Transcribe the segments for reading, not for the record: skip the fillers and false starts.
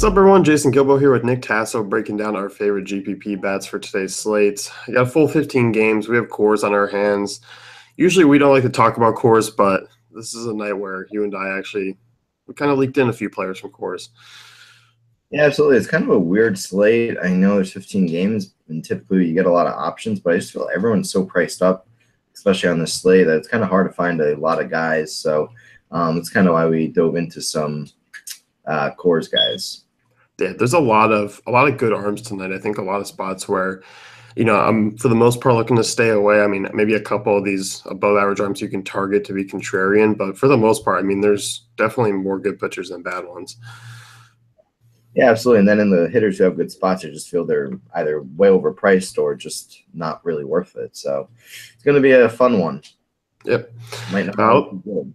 What's up, everyone? Jason Gilbo here with Nick Tasso breaking down our favorite GPP bets for today's slate. I got a full 15 games. We have cores on our hands. Usually we don't like to talk about cores, but this is a night where you and I we kind of leaked in a few players from cores. Yeah, absolutely. It's kind of a weird slate. I know there's 15 games, and typically you get a lot of options, but I just feel everyone's so priced up, especially on this slate, that it's kind of hard to find a lot of guys. So it's kind of why we dove into some cores guys. Yeah, there's a lot of good arms tonight. I think a lot of spots where, I'm for the most part looking to stay away. I mean, maybe a couple of these above average arms you can target to be contrarian, but for the most part, I mean, there's definitely more good pitchers than bad ones. Yeah, absolutely. And then in the hitters who have good spots, I just feel they're either way overpriced or just not really worth it. So it's going to be a fun one. Yep. Might not be good.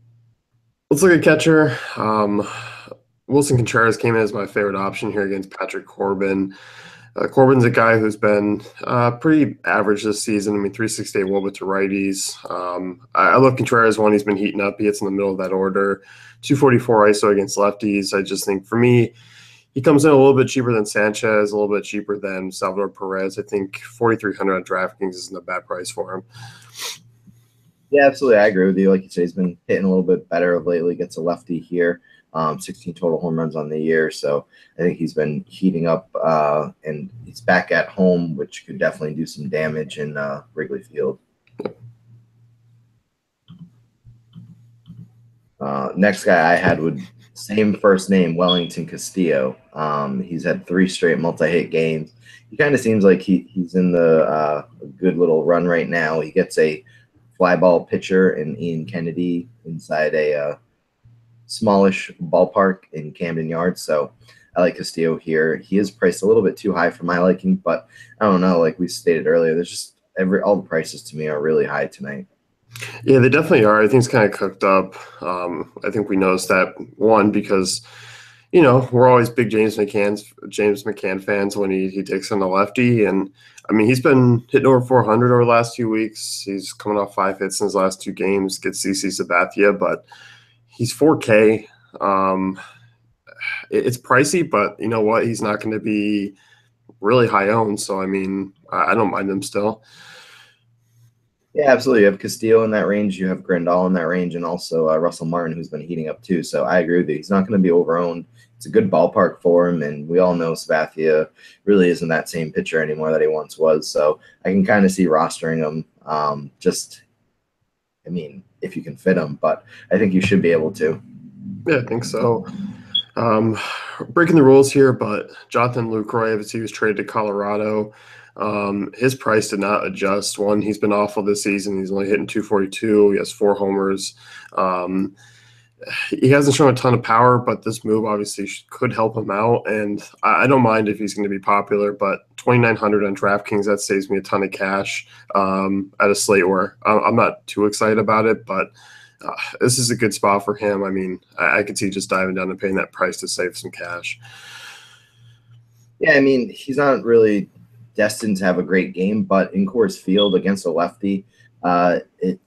Let's look at catcher. Wilson Contreras came in as my favorite option here against Patrick Corbin. Corbin's a guy who's been pretty average this season. I mean, 368 WOBA to righties. I love Contreras when he's been heating up. He hits in the middle of that order. 244 ISO against lefties. I just think for me, he comes in a little bit cheaper than Sanchez, a little bit cheaper than Salvador Perez. I think 4,300 on DraftKings isn't a bad price for him. Yeah, absolutely. I agree with you. Like you said, he's been hitting a little bit better of lately. Gets a lefty here. 16 total home runs on the year. So I think he's been heating up, and he's back at home, which could definitely do some damage in Wrigley Field. Next guy I had would same first name, Wellington Castillo. He's had 3 straight multi-hit games. He kind of seems like he's in the good little run right now. He gets a fly ball pitcher in Ian Kennedy inside a smallish ballpark in Camden Yards. So I like Castillo here. He is priced a little bit too high for my liking, but I don't know. Like we stated earlier, there's just all the prices to me are really high tonight. Yeah, they definitely are. I think it's kind of cooked up. I think we noticed that one because, we're always big James McCann fans when he takes on the lefty, and I mean he's been hitting over 400 over the last few weeks. He's coming off 5 hits in his last 2 games. Gets CC Sabathia, but he's 4K. It's pricey, but you know what? He's not going to be really high owned. So, I mean, I don't mind him still. Yeah, absolutely. You have Castillo in that range. You have Grandal in that range, and also Russell Martin, who's been heating up too. So I agree with you. He's not going to be over-owned. It's a good ballpark for him, and we all know Sabathia really isn't that same pitcher anymore that he once was. So I can kind of see rostering him. I mean, if you can fit him, but I think you should be able to. Yeah, I think so. Breaking the rules here, but Jonathan Lucroy, obviously, he was traded to Colorado. His price did not adjust. One, he's been awful this season. He's only hitting 242. He has 4 homers. He hasn't shown a ton of power, but this move obviously could help him out. And I don't mind if he's going to be popular, but 2,900 on DraftKings, that saves me a ton of cash at a slate where I'm not too excited about it, but this is a good spot for him. I mean, I could see just diving down and paying that price to save some cash. Yeah, I mean, he's not really destined to have a great game, but in Coors Field against a lefty,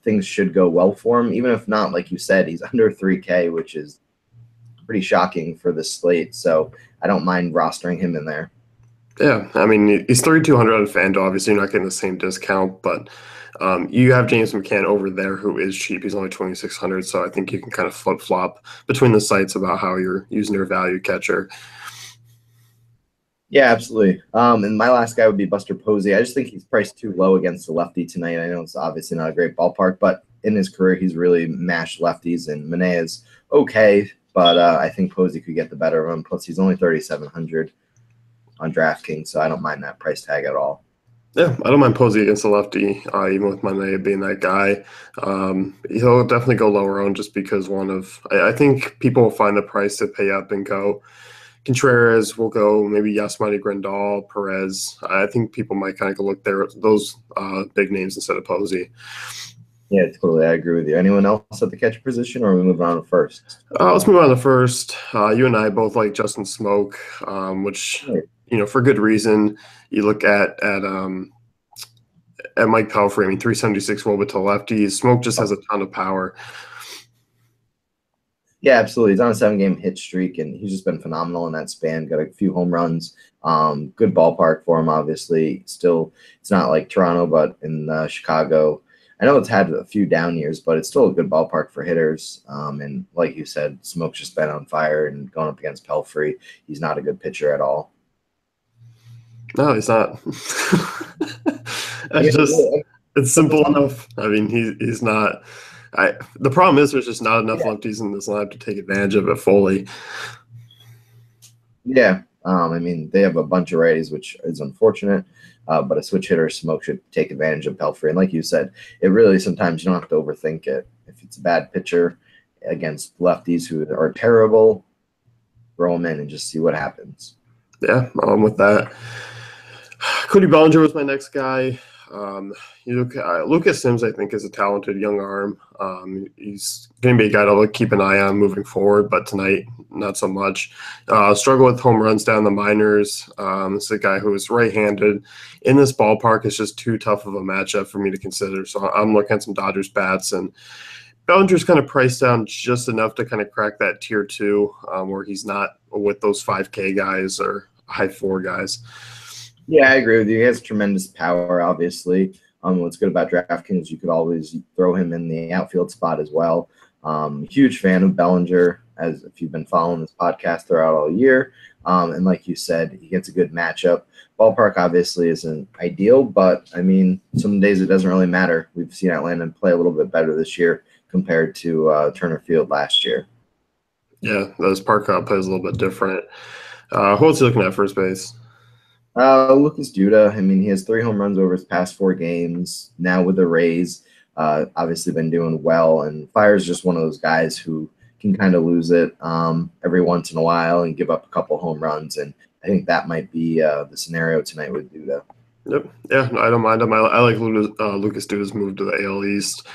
things should go well for him. Even if not, like you said, he's under 3K, which is pretty shocking for the slate. So I don't mind rostering him in there. Yeah, I mean, he's 3,200 on FanDuel. Obviously, you're not getting the same discount, but you have James McCann over there who is cheap. He's only 2,600, so I think you can kind of flip-flop between the sites about how you're using your value catcher. Yeah, absolutely. And my last guy would be Buster Posey. I just think he's priced too low against the lefty tonight. I know it's obviously not a great ballpark, but in his career, he's really mashed lefties, and Manaea is okay, but I think Posey could get the better of him. Plus, he's only 3,700 on DraftKings, so I don't mind that price tag at all. Yeah, I don't mind Posey against the lefty, even with Manaea being that guy. He'll definitely go lower owned just because I think people will find the price to pay up and go. Contreras will go maybe Yasmani Grandal, Perez. I think people might kind of go look there at those big names instead of Posey. Yeah, totally. I agree with you. Anyone else at the catcher position, or are we moving on to first? Let's move on to first. You and I both like Justin Smoke, which, for good reason. You look at Mike Pelfrey, I mean, 376 WOBA to lefties. Smoke just has a ton of power. Yeah, absolutely. He's on a 7-game hit streak, and he's just been phenomenal in that span. Got a few home runs. Good ballpark for him, obviously. Still, it's not like Toronto, but in Chicago. I know it's had a few down years, but it's still a good ballpark for hitters. And like you said, Smoke's just been on fire and going up against Pelfrey. He's not a good pitcher at all. No, he's not. I It's guess just it's simple enough. I mean, he's not. The problem is there's just not enough yeah, lefties in this lineup to take advantage of it fully. yeah. I mean, they have a bunch of righties, which is unfortunate. But a switch hitter, Smoke should take advantage of Pelfrey. And like you said, it really sometimes you don't have to overthink it. If it's a bad pitcher against lefties who are terrible, throw them in and just see what happens. Yeah, with that. Cody Bellinger was my next guy. Lucas Sims, I think, is a talented young arm. He's going to be a guy to keep an eye on moving forward, but tonight, not so much. Struggle with home runs down the minors. This is a guy who is right-handed. In this ballpark, it's just too tough of a matchup for me to consider. So I'm looking at some Dodgers bats, and Bellinger's kind of priced down just enough to kind of crack that tier 2, where he's not with those 5K guys or high 4 guys. Yeah, I agree with you. He has tremendous power, obviously. What's good about DraftKings, you could always throw him in the outfield spot as well. Huge fan of Bellinger, as if you've been following this podcast throughout all year. And like you said, he gets a good matchup. Ballpark obviously isn't ideal, but I mean, some days it doesn't really matter. We've seen Atlanta play a little bit better this year compared to Turner Field last year. Yeah, those park plays a little bit different. Who else are you looking at first base? Lucas Duda, I mean, he has 3 home runs over his past 4 games. Now with the Rays, obviously been doing well. And Fire's just one of those guys who can kind of lose it every once in a while and give up a couple home runs. And I think that might be the scenario tonight with Duda. Yep. Yeah, no, I don't mind him. I like Lucas Duda's move to the AL East.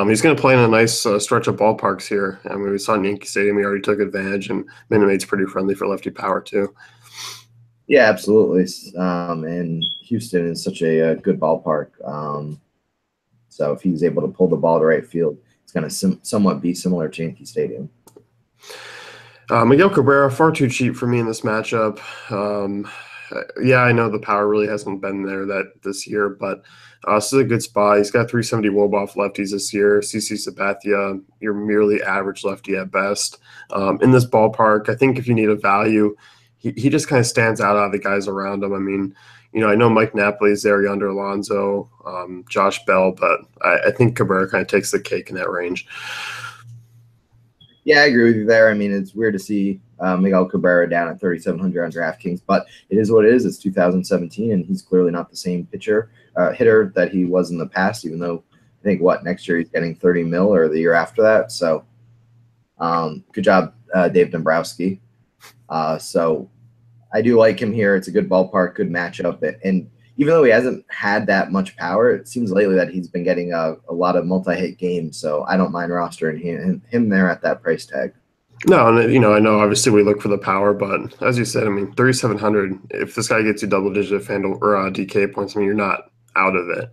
He's going to play in a nice stretch of ballparks here. I mean, we saw in Yankee Stadium, he already took advantage, and Minute Maid's pretty friendly for lefty power, too. Yeah, absolutely. And Houston is such a good ballpark. So if he's able to pull the ball to right field, it's going to somewhat be similar to Yankee Stadium. Miguel Cabrera, far too cheap for me in this matchup. Yeah, I know the power really hasn't been there this year, but this is a good spot. He's got 370 WOBA off lefties this year. CC Sabathia, you're merely average lefty at best. In this ballpark, I think if you need a value, he just kind of stands out of the guys around him. I mean, I know Mike Napoli's there, Yonder Alonso, Josh Bell, but I think Cabrera kind of takes the cake in that range. Yeah, I agree with you there. I mean, it's weird to see Miguel Cabrera down at 3,700 on DraftKings, but it is what it is. It's 2017, and he's clearly not the same hitter that he was in the past, even though I think, next year he's getting 30 mil or the year after that. So good job, Dave Dombrowski. So I do like him here. It's a good ballpark, good matchup. And even though he hasn't had that much power, it seems lately that he's been getting a lot of multi-hit games. So I don't mind rostering him there at that price tag. No, and I know obviously we look for the power, but as you said, I mean, 3,700. If this guy gets you double-digit FanDuel or DK points, I mean, you're not out of it.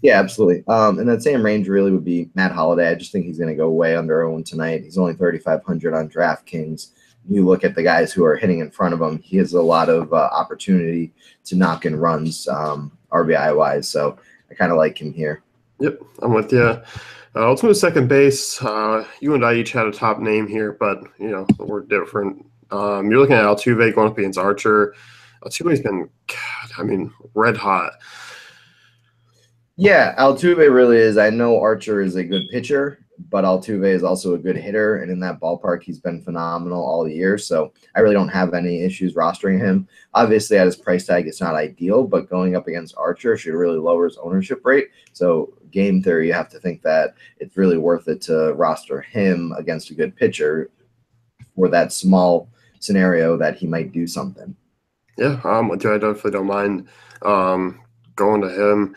Yeah, absolutely. And that same range really would be Matt Holliday. I just think he's going to go way under Owen tonight. He's only 3,500 on DraftKings. You look at the guys who are hitting in front of him, he has a lot of opportunity to knock in runs RBI-wise. So I kind of like him here. Yep, I'm with you. Let's move to second base. You and I each had a top name here, but, we're different. You're looking at Altuve going up against Archer. Altuve's been, red hot. Yeah, Altuve really is. I know Archer is a good pitcher, but Altuve is also a good hitter, and in that ballpark, he's been phenomenal all year. So I really don't have any issues rostering him. Obviously, at his price tag, it's not ideal, but going up against Archer should really lower his ownership rate. So game theory, you have to think that it's really worth it to roster him against a good pitcher for that small scenario that he might do something. Yeah, I definitely don't mind going to him.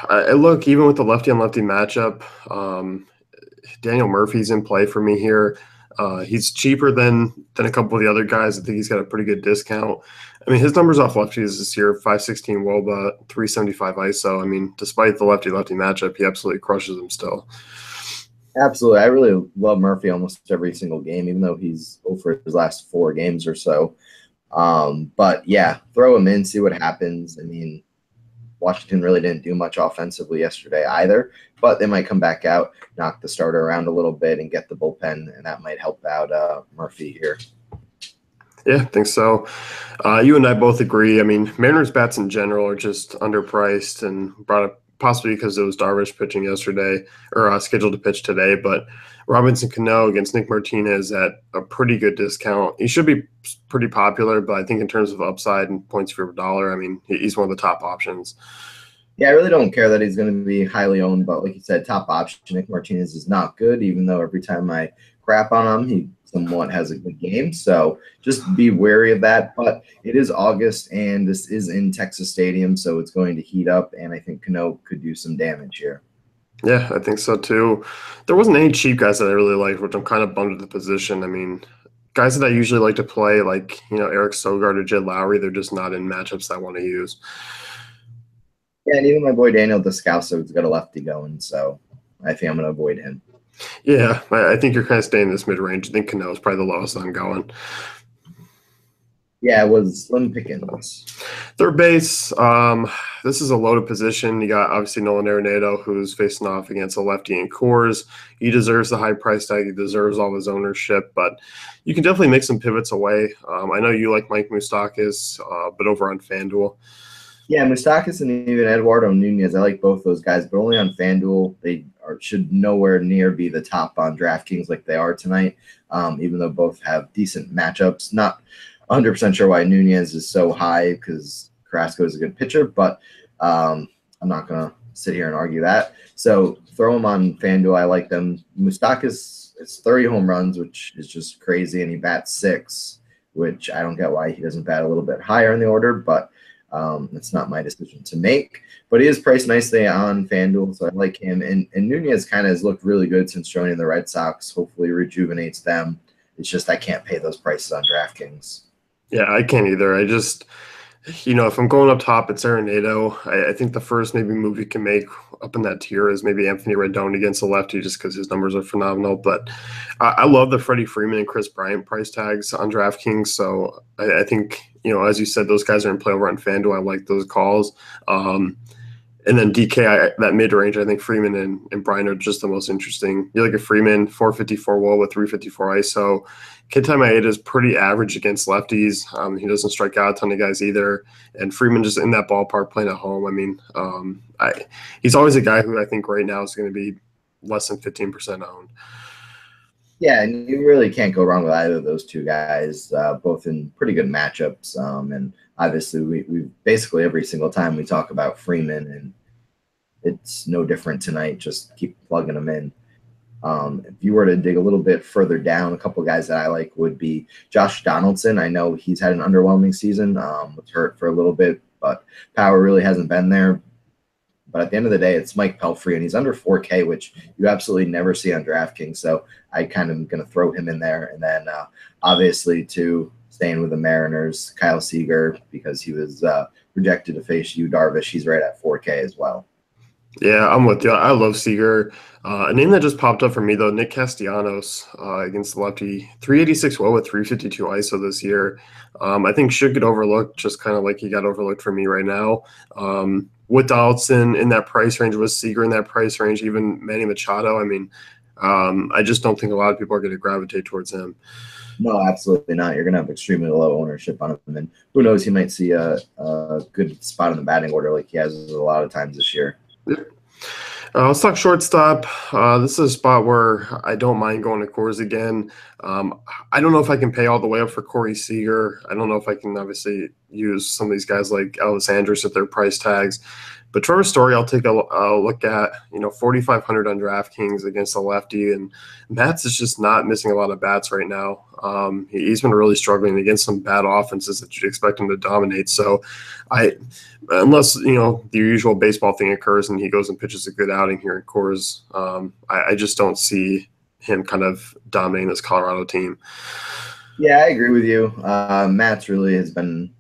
I look, even with the lefty on lefty matchup, Daniel Murphy's in play for me here. He's cheaper than a couple of the other guys. I think he's got a pretty good discount. I mean, his numbers off lefties this year: 516 WOBA, 375 ISO. I mean, despite the lefty matchup, he absolutely crushes them still. Absolutely. I really love Murphy almost every single game, even though he's over his last 4 games or so. But yeah, throw him in, see what happens. I mean, Washington really didn't do much offensively yesterday either, but they might come back out, knock the starter around a little bit, and get the bullpen, and that might help out Murphy here. Yeah, I think so. You and I both agree. I mean, Mariners bats in general are just underpriced and brought up possibly because it was Darvish pitching yesterday or scheduled to pitch today. But Robinson Cano against Nick Martinez at a pretty good discount. He should be pretty popular, but I think in terms of upside and points per dollar, I mean, he's one of the top options. Yeah, I really don't care that he's going to be highly owned, but like you said, top option. Nick Martinez is not good, even though every time I crap on him, he somewhat has a good game. So just be wary of that. But it is August, and this is in Texas Stadium, so it's going to heat up, and I think Cano could do some damage here. Yeah, I think so too. There wasn't any cheap guys that I really liked, which I'm kind of bummed at the position. I mean, guys that I usually like to play, like, Eric Sogard or Jed Lowry, they're just not in matchups I want to use. Yeah, and even my boy Daniel Descalso's got a lefty going, so I think I'm going to avoid him. Yeah, I think you're kind of staying in this mid range. I think Cano is probably the lowest I'm going. Yeah, it was Slim Pickens. Third base, this is a loaded position. You got obviously Nolan Arenado, who's facing off against a lefty in Coors. He deserves the high price tag. He deserves all his ownership, but you can definitely make some pivots away. I know you like Mike Moustakas, but over on FanDuel. Yeah, Moustakas and even Eduardo Nunez, I like both those guys, but only on FanDuel. They should nowhere near be the top on DraftKings like they are tonight, even though both have decent matchups. Not 100% sure why Nunez is so high because Carrasco is a good pitcher, but I'm not going to sit here and argue that. So throw him on FanDuel. I like them. Moustakas, it's 30 home runs, which is just crazy, and he bats 6, which I don't get why he doesn't bat a little bit higher in the order, but it's not my decision to make. But he is priced nicely on FanDuel, so I like him. And Nunez kind of has looked really good since joining the Red Sox. Hopefully rejuvenates them. It's just I can't pay those prices on DraftKings. Yeah, I can't either. I just, if I'm going up top, it's Arenado. I think the first maybe move you can make up in that tier is maybe Anthony Rendon against the lefty just because his numbers are phenomenal. But I love the Freddie Freeman and Chris Bryant price tags on DraftKings. So I think, as you said, those guys are in play over on FanDuel. I like those calls. And then DK, that mid range, I think Freeman and Bryant are just the most interesting. You look at Freeman, 454 wall with 354 ISO. Kenta Maeda is pretty average against lefties. He doesn't strike out a ton of guys either. And Freeman just in that ballpark playing at home. I mean, he's always a guy who I think right now is going to be less than 15% owned. Yeah, and you really can't go wrong with either of those two guys, both in pretty good matchups. And obviously, we basically every single time we talk about Freeman, and it's no different tonight. Just keep plugging them in. If you were to dig a little bit further down, a couple of guys that I like would be Josh Donaldson. I know he's had an underwhelming season, was hurt for a little bit, but power really hasn't been there. But at the end of the day, it's Mike Pelfrey, and he's under 4K, which you absolutely never see on DraftKings. So I kind of am going to throw him in there. And then obviously, too, staying with the Mariners, Kyle Seager, because he was projected to face Yu Darvish. He's right at 4K as well. Yeah, I'm with you. I love Seager. A name that just popped up for me, though, Nick Castellanos against the lefty. 386 well with 352 ISO this year. I think should get overlooked, just kind of like he got overlooked for me right now. With Donaldson in that price range, with Seager in that price range, even Manny Machado, I mean, I just don't think a lot of people are going to gravitate towards him. No, absolutely not. You're going to have extremely low ownership on him. And who knows, he might see a good spot in the batting order like he has a lot of times this year. Let's talk shortstop. This is a spot where I don't mind going to Coors again. I don't know if I can pay all the way up for Corey Seager. I don't know if I can obviously use some of these guys like Elvis Andrus at their price tags. But Trevor Story, I'll take a look at, 4,500 on DraftKings against a lefty. And Mats is just not missing a lot of bats right now. He's been really struggling against some bad offenses that you'd expect him to dominate. So unless, the usual baseball thing occurs and he goes and pitches a good outing here in Coors, I just don't see him kind of dominating this Colorado team. Yeah, I agree with you. Mats really has been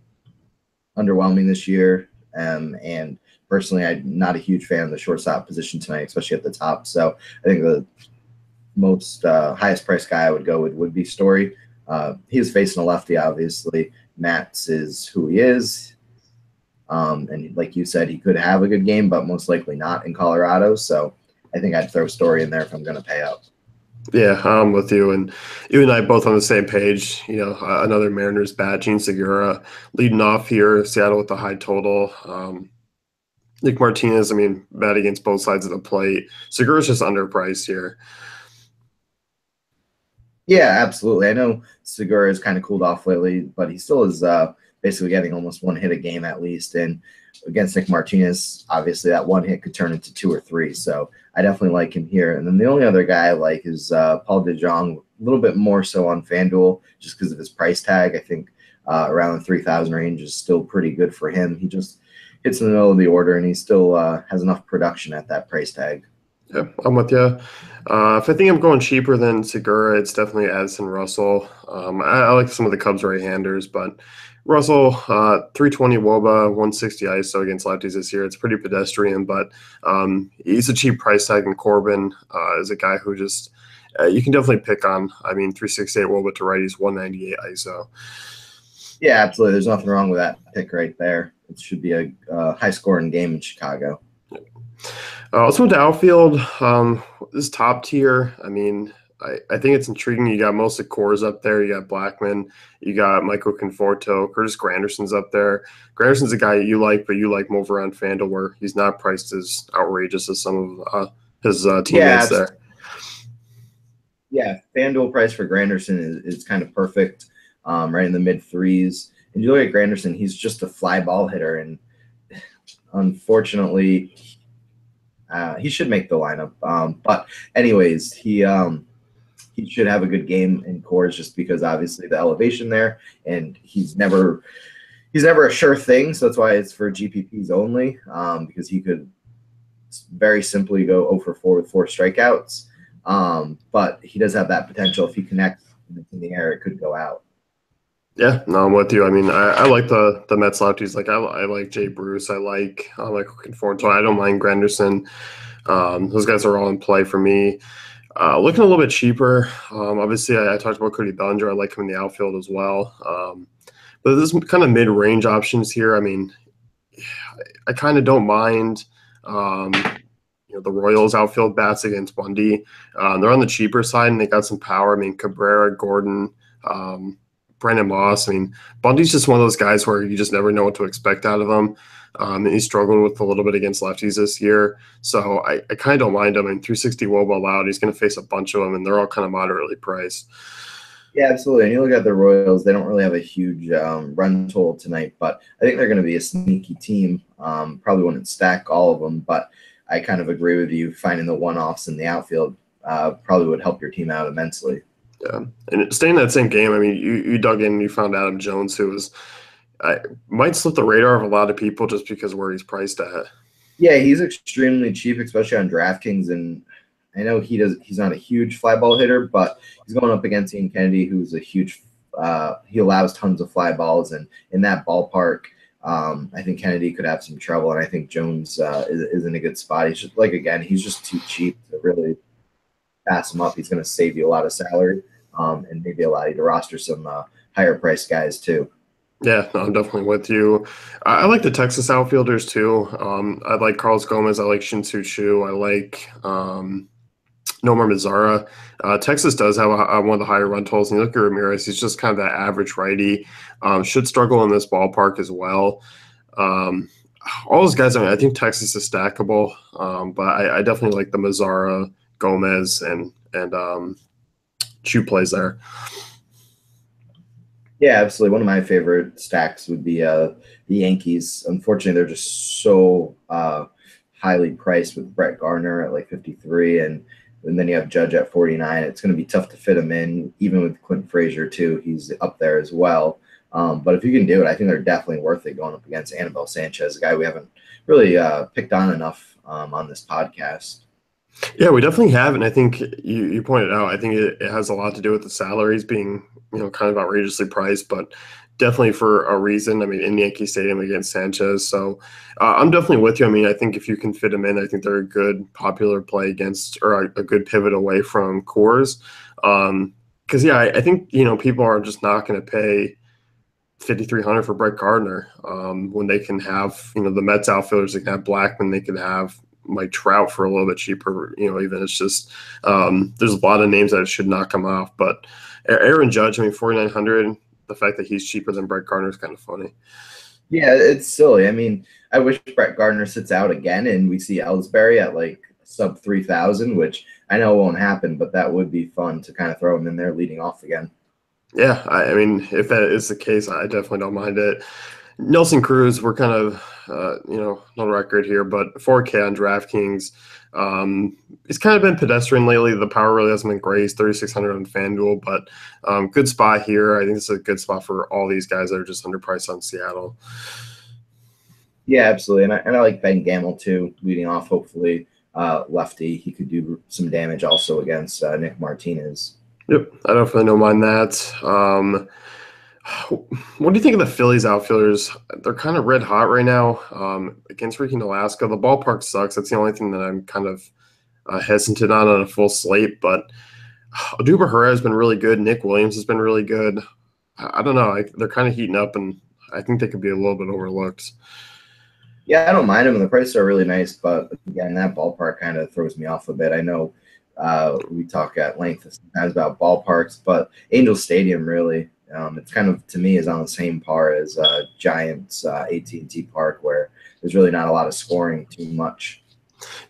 underwhelming this year. And personally, I'm not a huge fan of the shortstop position tonight, especially at the top. So I think the most highest priced guy I would go with would be Story. He was facing a lefty, obviously. Matz is who he is. And like you said, he could have a good game, but most likely not in Colorado. So I think I'd throw Story in there if I'm going to pay up. Yeah, I'm with you, and you and I both on the same page. Another Mariners bat, Gene Segura, leading off here. Seattle with the high total. Nick Martinez, I mean, bat against both sides of the plate. Segura's just underpriced here. Yeah, absolutely. I know Segura has kind of cooled off lately, but he still is basically getting almost one hit a game at least. And against Nick Martinez, obviously that one hit could turn into two or three. So I definitely like him here. And then the only other guy I like is Paul DeJong, a little bit more so on FanDuel just because of his price tag. I think around the 3,000 range is still pretty good for him. He just hits in the middle of the order, and he still has enough production at that price tag. Yeah, I'm with you. If I think I'm going cheaper than Segura, it's definitely Addison Russell. I like some of the Cubs right-handers, but Russell, 320 WOBA, 160 ISO against lefties this year. It's pretty pedestrian, but he's a cheap price tag, and Corbin is a guy who just you can definitely pick on. I mean, 368 WOBA to righties, 198 ISO. Yeah, absolutely. There's nothing wrong with that pick right there. It should be a high-scoring game in Chicago. Let's move to outfield. This top tier, I mean, I think it's intriguing. You got most of Coors up there. You got Blackman. You got Michael Conforto. Curtis Granderson's up there. Granderson's a guy you like, but you like him over on FanDuel where he's not priced as outrageous as some of his teammates there. Yeah, FanDuel price for Granderson is kind of perfect, right in the mid threes. And you look at Granderson, he's just a fly ball hitter. And unfortunately, he should make the lineup. But anyways, he should have a good game in Coors just because obviously the elevation there, and he's never a sure thing. So that's why it's for GPPs only, because he could very simply go 0 for 4 with 4 strikeouts. But he does have that potential. If he connects in the air, it could go out. Yeah, no, I'm with you. I mean, I like the Mets lefties. Like I like Jay Bruce. I like Conforto. I don't mind Granderson. Those guys are all in play for me. Looking a little bit cheaper. Obviously, I talked about Cody Bellinger. I like him in the outfield as well. But there's kind of mid-range options here. I mean, I kind of don't mind. The Royals outfield bats against Bundy. They're on the cheaper side, and they got some power. I mean, Cabrera, Gordon, Brandon Moss. I mean, Bundy's just one of those guys where you just never know what to expect out of him. And he's struggling with a little bit against lefties this year. So I kind of don't mind him. I mean, 360 WOBA allowed. He's going to face a bunch of them, and they're all kind of moderately priced. Yeah, absolutely. And you look at the Royals, they don't really have a huge run total tonight, but I think they're going to be a sneaky team. Probably wouldn't stack all of them, but I kind of agree with you. Finding the one-offs in the outfield probably would help your team out immensely. Yeah, and staying in that same game, I mean, you dug in and you found Adam Jones, who might slip the radar of a lot of people just because where he's priced at. Yeah, he's extremely cheap, especially on DraftKings, and I know he's not a huge fly ball hitter, but he's going up against Ian Kennedy, who's a huge he allows tons of fly balls, and in that ballpark, I think Kennedy could have some trouble, and I think Jones is in a good spot. He's just he's just too cheap to really pass him up. He's going to save you a lot of salary, and maybe allow you to roster some higher priced guys too. Yeah, no, I'm definitely with you. I like the Texas outfielders too. I like Carlos Gomez. I like Shin-Soo Choo. I like Nomar Mazara. Texas does have one of the higher run totals. And you look at Ramirez, he's just kind of that average righty. Should struggle in this ballpark as well. All those guys, I mean, I think Texas is stackable, but I definitely like the Mazara, Gomez, and Choo plays there. Yeah, absolutely. One of my favorite stacks would be the Yankees. Unfortunately, they're just so highly priced with Brett Gardner at like 53, and then you have Judge at 49. It's going to be tough to fit him in, even with Clinton Frazier too. He's up there as well. But if you can do it, I think they're definitely worth it going up against Anibal Sanchez, a guy we haven't really picked on enough on this podcast. Yeah, we definitely have, and I think you pointed out. I think it has a lot to do with the salaries being kind of outrageously priced, but definitely for a reason. I mean, in Yankee Stadium against Sanchez. So I'm definitely with you. I mean, I think if you can fit them in, I think they're a good popular play against, or a good pivot away from Coors. Because yeah, I think people are just not going to pay 5,300 for Brett Gardner when they can have the Mets outfielders. They can have Blackman. They can have Mike Trout for a little bit cheaper. Even it's just there's a lot of names that should not come off. But Aaron Judge, I mean, 4,900. The fact that he's cheaper than Brett Gardner is kind of funny. Yeah, it's silly. I mean, I wish Brett Gardner sits out again and we see Ellsbury at like sub 3,000, which I know won't happen, but that would be fun to kind of throw him in there leading off again. Yeah, I mean, if that is the case, I definitely don't mind it. Nelson Cruz, we're kind of, no record here, but 4K on DraftKings. He's kind of been pedestrian lately. The power really hasn't been great. He's 3,600 on FanDuel, but good spot here. I think this is a good spot for all these guys that are just underpriced on Seattle. Yeah, absolutely. And I like Ben Gamel too, leading off, hopefully. Lefty. He could do some damage also against Nick Martinez. Yep, I definitely don't mind that. What do you think of the Phillies outfielders? They're kind of red hot right now against freaking Alaska. The ballpark sucks. That's the only thing that I'm kind of hesitant on a full slate. But Odubel Herrera has been really good. Nick Williams has been really good. I don't know. They're kind of heating up, and I think they could be a little bit overlooked. Yeah, I don't mind them, and the prices are really nice. But again, that ballpark kind of throws me off a bit. I know we talk at length sometimes about ballparks, but Angel Stadium really. It's kind of, to me, is on the same par as Giants AT&T Park, where there's really not a lot of scoring too much.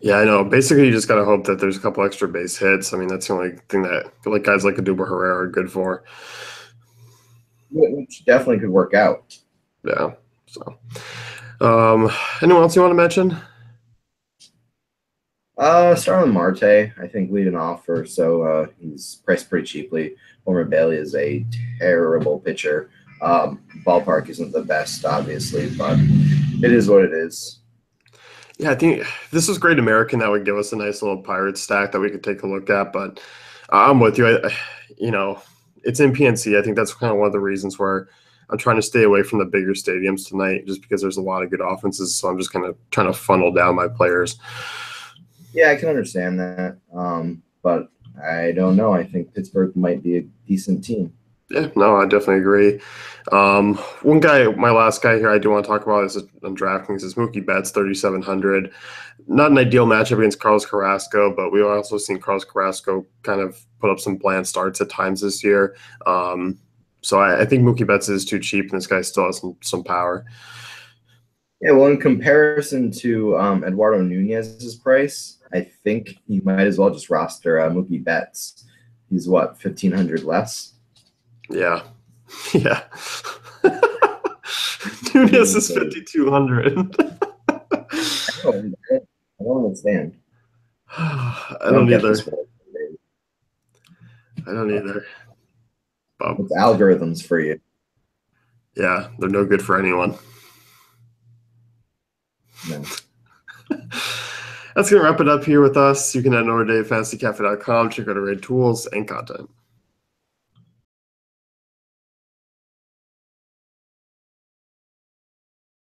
Yeah, I know. Basically, you just got to hope that there's a couple extra base hits. I mean, that's the only thing that guys like Odubel Herrera are good for. Which definitely could work out. Yeah. So, anyone else you want to mention? Starlin Marte, I think leading off, or so he's priced pretty cheaply. Homer Bailey is a terrible pitcher. Ballpark isn't the best, obviously, but it is what it is. Yeah, I think this is Great American that would give us a nice little pirate stack that we could take a look at. But I'm with you. It's in PNC. I think that's kind of one of the reasons where I'm trying to stay away from the bigger stadiums tonight, just because there's a lot of good offenses. So I'm just kind of trying to funnel down my players. Yeah, I can understand that. But I don't know. I think Pittsburgh might be a decent team. Yeah, no, I definitely agree. One guy, my last guy here I do want to talk about is on DraftKings is Mookie Betts, 3,700. Not an ideal matchup against Carlos Carrasco, but we've also seen Carlos Carrasco kind of put up some bland starts at times this year. So I think Mookie Betts is too cheap, and this guy still has some power. Yeah, well, in comparison to Eduardo Nunez's price, I think you might as well just roster Mookie Betts. He's what, 1,500 less? Yeah. Yeah. Nunez is 5,200. I don't understand. I don't either. I don't either. It's algorithms for you. Yeah, they're no good for anyone. No. That's going to wrap it up here with us. You can head over to fantasycafe.com, check out our great tools and content.